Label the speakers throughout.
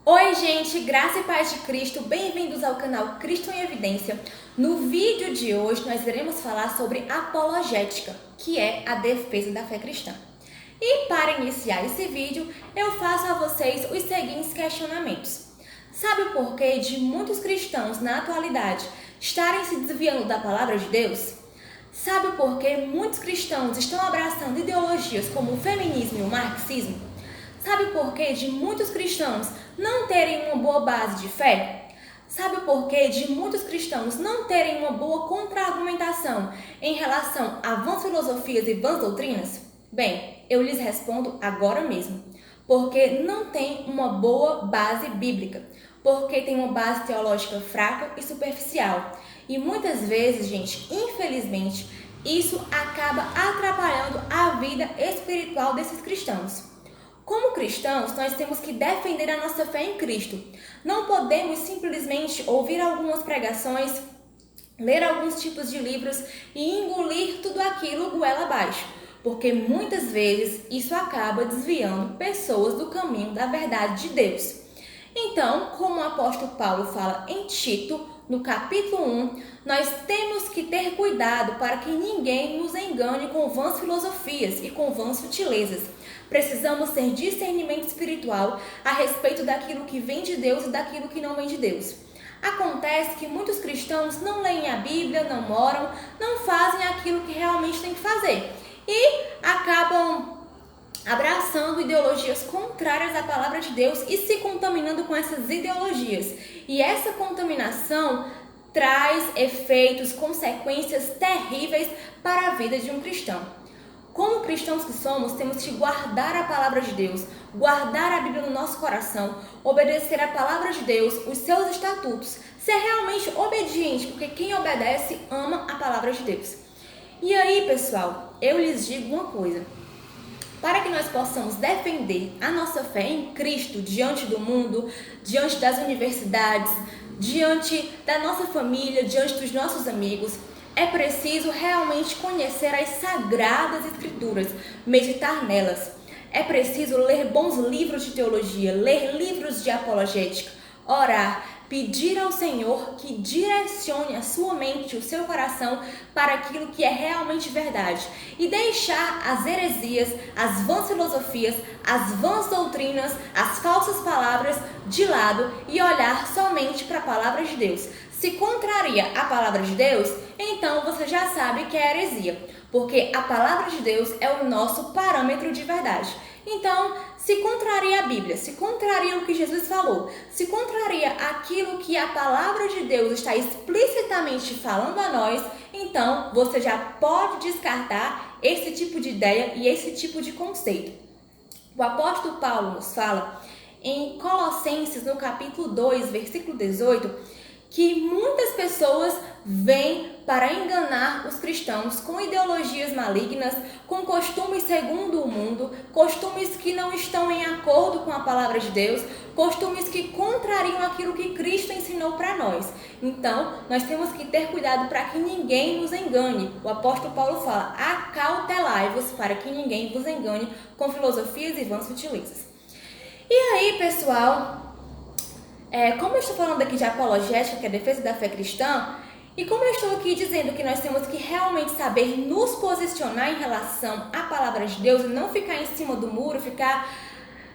Speaker 1: Oi gente, graça e paz de Cristo, bem-vindos ao canal Cristo em Evidência. No vídeo de hoje nós iremos falar sobre apologética, que é a defesa da fé cristã. E para iniciar esse vídeo, eu faço a vocês os seguintes questionamentos. Sabe o porquê de muitos cristãos na atualidade estarem se desviando da palavra de Deus? Sabe o porquê muitos cristãos estão abraçando ideologias como o feminismo e o marxismo? Sabe o porquê de muitos cristãos não terem uma boa base de fé? Sabe o porquê de muitos cristãos não terem uma boa contra-argumentação em relação a vãs filosofias e vãs doutrinas? Bem, eu lhes respondo agora mesmo. Porque não tem uma boa base bíblica. Porque tem uma base teológica fraca e superficial. E muitas vezes, gente, infelizmente, isso acaba atrapalhando a vida espiritual desses cristãos. Como cristãos, nós temos que defender a nossa fé em Cristo. Não podemos simplesmente ouvir algumas pregações, ler alguns tipos de livros e engolir tudo aquilo goela abaixo, porque muitas vezes isso acaba desviando pessoas do caminho da verdade de Deus. Então, como o apóstolo Paulo fala em Tito, no capítulo 1, nós temos que ter cuidado para que ninguém nos engane com vãs filosofias e com vãs sutilezas. Precisamos ter discernimento espiritual a respeito daquilo que vem de Deus e daquilo que não vem de Deus. Acontece que muitos cristãos não leem a Bíblia, não oram, não fazem aquilo que realmente tem que fazer e acabam abraçando ideologias contrárias à palavra de Deus e se contaminando com essas ideologias. E essa contaminação traz efeitos, consequências terríveis para a vida de um cristão. Como cristãos que somos, temos que guardar a palavra de Deus, guardar a Bíblia no nosso coração, obedecer a palavra de Deus, os seus estatutos, ser realmente obediente, porque quem obedece ama a palavra de Deus. E aí, pessoal, eu lhes digo uma coisa. Para que nós possamos defender a nossa fé em Cristo diante do mundo, diante das universidades, diante da nossa família, diante dos nossos amigos, é preciso realmente conhecer as sagradas escrituras, meditar nelas. É preciso ler bons livros de teologia, ler livros de apologética, orar, pedir ao Senhor que direcione a sua mente, o seu coração para aquilo que é realmente verdade e deixar as heresias, as vãs filosofias, as vãs doutrinas, as falsas palavras de lado e olhar somente para a palavra de Deus. Se contraria a palavra de Deus, então você já sabe que é heresia, porque a palavra de Deus é o nosso parâmetro de verdade. Então, se contraria a Bíblia, se contraria o que Jesus falou, se contraria aquilo que a palavra de Deus está explicitamente falando a nós, então você já pode descartar esse tipo de ideia e esse tipo de conceito. O apóstolo Paulo nos fala em Colossenses, no capítulo 2, versículo 18, que muitas pessoas vêm para enganar os cristãos com ideologias malignas, com costumes segundo o mundo, costumes que não estão em acordo com a palavra de Deus, costumes que contrariam aquilo que Cristo ensinou para nós. Então, nós temos que ter cuidado para que ninguém nos engane. O apóstolo Paulo fala: acautelai-vos para que ninguém vos engane com filosofias e vãs sutilezas. E aí, pessoal, como eu estou falando aqui de apologética, que é a defesa da fé cristã, e como eu estou aqui dizendo que nós temos que realmente saber nos posicionar em relação à palavra de Deus e não ficar em cima do muro, ficar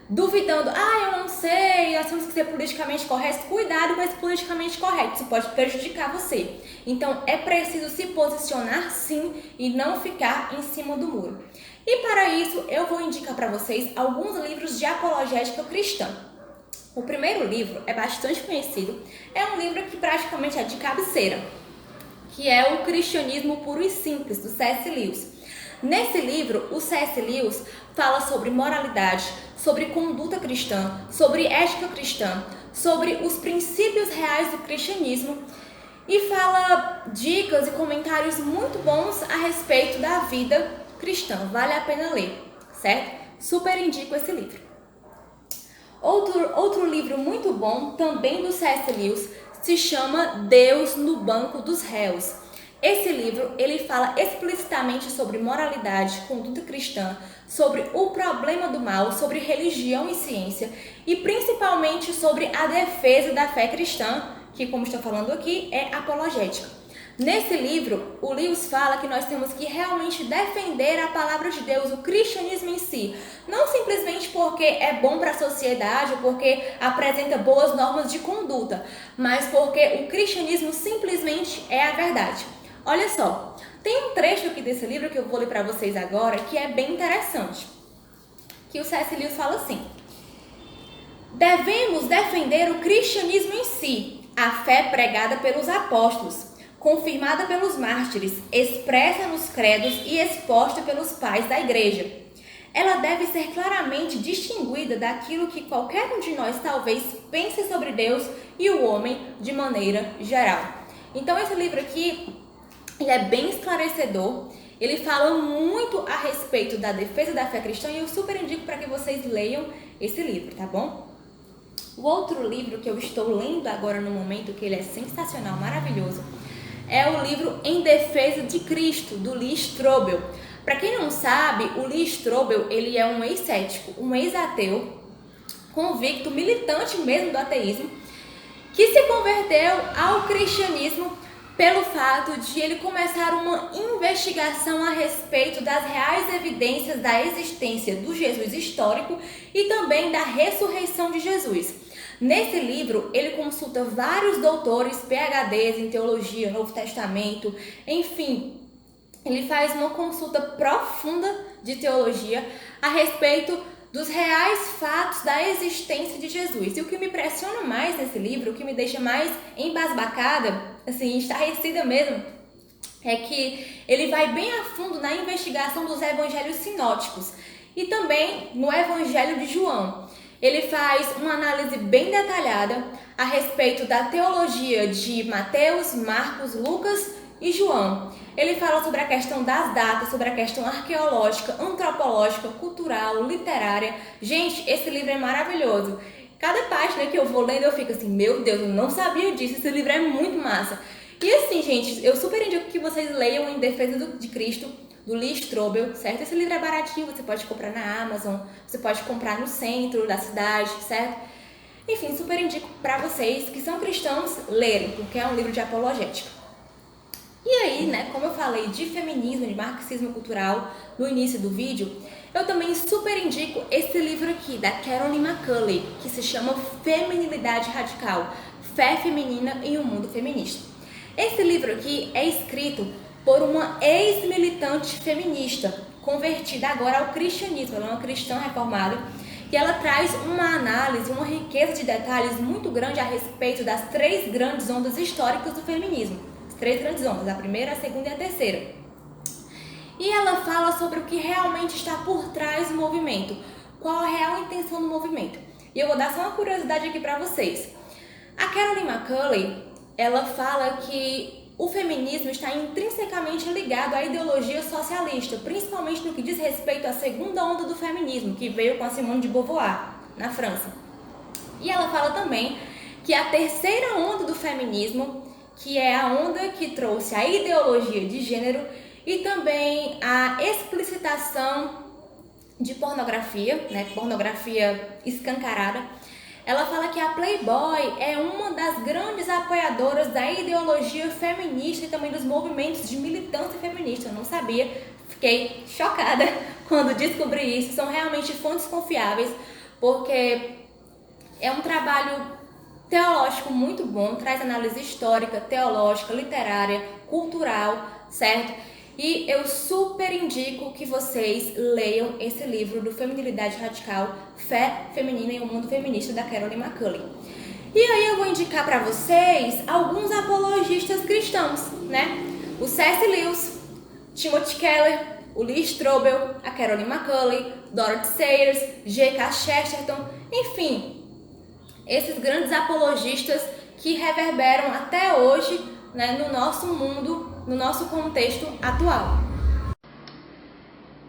Speaker 1: duvidando, eu não sei, nós temos que ser politicamente corretos. Cuidado com esse politicamente correto, isso pode prejudicar você. Então é preciso se posicionar sim e não ficar em cima do muro. E para isso eu vou indicar para vocês alguns livros de apologética cristã. O primeiro livro é bastante conhecido, é um livro que praticamente é de cabeceira, que é o Cristianismo Puro e Simples, do C.S. Lewis. Nesse livro, o C.S. Lewis fala sobre moralidade, sobre conduta cristã, sobre ética cristã, sobre os princípios reais do cristianismo e fala dicas e comentários muito bons a respeito da vida cristã. Vale a pena ler, certo? Super indico esse livro. Outro livro muito bom, também do C.S. Lewis, se chama Deus no Banco dos Réus, Esse livro, ele fala explicitamente sobre moralidade, conduta cristã, sobre o problema do mal, sobre religião e ciência e principalmente sobre a defesa da fé cristã, que, como estou falando aqui, é apologética. Nesse livro, o Lewis fala que nós temos que realmente defender a palavra de Deus, o cristianismo em si. Não simplesmente porque é bom para a sociedade ou porque apresenta boas normas de conduta, mas porque o cristianismo simplesmente é a verdade. Olha só, tem um trecho aqui desse livro que eu vou ler para vocês agora que é bem interessante. Que o C.S. Lewis fala assim: devemos defender o cristianismo em si, a fé pregada pelos apóstolos, confirmada pelos mártires, expressa nos credos e exposta pelos pais da igreja. Ela deve ser claramente distinguida daquilo que qualquer um de nós talvez pense sobre Deus e o homem de maneira geral. Então esse livro aqui, ele é bem esclarecedor, ele fala muito a respeito da defesa da fé cristã e eu super indico para que vocês leiam esse livro, tá bom? O outro livro que eu estou lendo agora no momento, que ele é sensacional, maravilhoso, é o livro Em Defesa de Cristo, do Lee Strobel. Para quem não sabe, o Lee Strobel, ele é um ex-cético, um ex-ateu, convicto, militante mesmo do ateísmo, que se converteu ao cristianismo pelo fato de ele começar uma investigação a respeito das reais evidências da existência do Jesus histórico e também da ressurreição de Jesus. Nesse livro, ele consulta vários doutores, PhDs em teologia, Novo Testamento, enfim, ele faz uma consulta profunda de teologia a respeito dos reais fatos da existência de Jesus. E o que me impressiona mais nesse livro, o que me deixa mais embasbacada, assim, estarrecida mesmo, é que ele vai bem a fundo na investigação dos evangelhos sinóticos e também no evangelho de João. Ele faz uma análise bem detalhada a respeito da teologia de Mateus, Marcos, Lucas e João. Ele fala sobre a questão das datas, sobre a questão arqueológica, antropológica, cultural, literária. Gente, esse livro é maravilhoso. Cada página que eu vou lendo eu fico assim, meu Deus, eu não sabia disso, esse livro é muito massa. E assim, gente, eu super indico que vocês leiam Em Defesa de Cristo, do Lee Strobel, certo? Esse livro é baratinho, você pode comprar na Amazon, você pode comprar no centro da cidade, certo? Enfim, super indico para vocês que são cristãos lerem, porque é um livro de apologética. E aí, né, como eu falei de feminismo, de marxismo cultural no início do vídeo, eu também super indico esse livro aqui, da Carolyn McCulley, que se chama Feminilidade Radical, Fé Feminina em um Mundo Feminista. Esse livro aqui é escrito por uma ex-militante feminista, convertida agora ao cristianismo. Ela é uma cristã reformada e ela traz uma análise, uma riqueza de detalhes muito grande a respeito das 3 grandes ondas históricas do feminismo. As 3 grandes ondas, a primeira, a segunda e a terceira. E ela fala sobre o que realmente está por trás do movimento, qual a real intenção do movimento. E eu vou dar só uma curiosidade aqui para vocês. A Carolyn McCulley, ela fala que o feminismo está intrinsecamente ligado à ideologia socialista, principalmente no que diz respeito à segunda onda do feminismo, que veio com a Simone de Beauvoir, na França. E ela fala também que a terceira onda do feminismo, que é a onda que trouxe a ideologia de gênero e também a explicitação de pornografia, né, pornografia escancarada, ela fala que a Playboy é uma das grandes apoiadoras da ideologia feminista e também dos movimentos de militância feminista. Eu não sabia, fiquei chocada quando descobri isso. São realmente fontes confiáveis, porque é um trabalho teológico muito bom, traz análise histórica, teológica, literária, cultural, certo? E eu super indico que vocês leiam esse livro do Feminilidade Radical, Fé Feminina em um Mundo Feminista, da Carolyn McCulley. E aí eu vou indicar para vocês alguns apologistas cristãos, né? O C.S. Lewis, Timothy Keller, o Lee Strobel, a Carolyn McCulley, Dorothy Sayers, G.K. Chesterton, enfim, esses grandes apologistas que reverberam até hoje, né, no nosso mundo, no nosso contexto atual.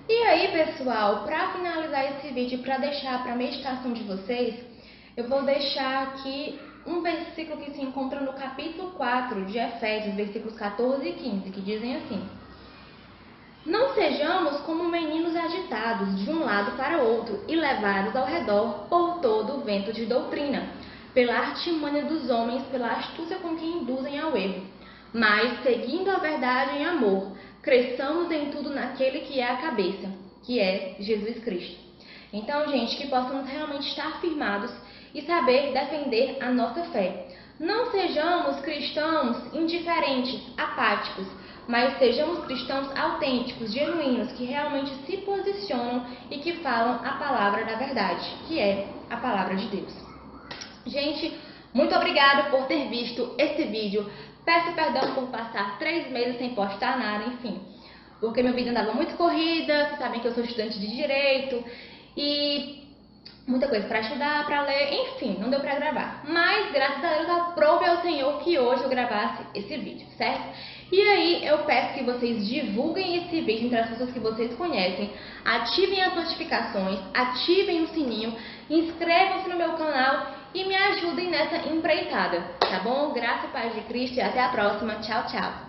Speaker 1: E aí, pessoal, para finalizar esse vídeo, para deixar para meditação de vocês, eu vou deixar aqui um versículo que se encontra no capítulo 4 de Efésios, versículos 14 e 15, que dizem assim: Não sejamos como meninos agitados de um lado para outro e levados ao redor por todo o vento de doutrina, pela artimanha dos homens, pela astúcia com que induzem ao erro. Mas, seguindo a verdade em amor, cresçamos em tudo naquele que é a cabeça, que é Jesus Cristo. Então, gente, que possamos realmente estar firmados e saber defender a nossa fé. Não sejamos cristãos indiferentes, apáticos, mas sejamos cristãos autênticos, genuínos, que realmente se posicionam e que falam a palavra da verdade, que é a palavra de Deus. Gente, muito obrigada por ter visto esse vídeo. Peço perdão por passar 3 meses sem postar nada, enfim, porque meu vídeo andava muito corrida, vocês sabem que eu sou estudante de Direito e muita coisa para estudar, para ler, enfim, não deu para gravar. Mas, graças a Deus, aprove ao Senhor que hoje eu gravasse esse vídeo, certo? E aí, eu peço que vocês divulguem esse vídeo entre as pessoas que vocês conhecem, ativem as notificações, ativem o sininho, inscrevam-se no meu canal e me ajudem nessa empreitada, tá bom? Graça e paz de Cristo e até a próxima. Tchau, tchau!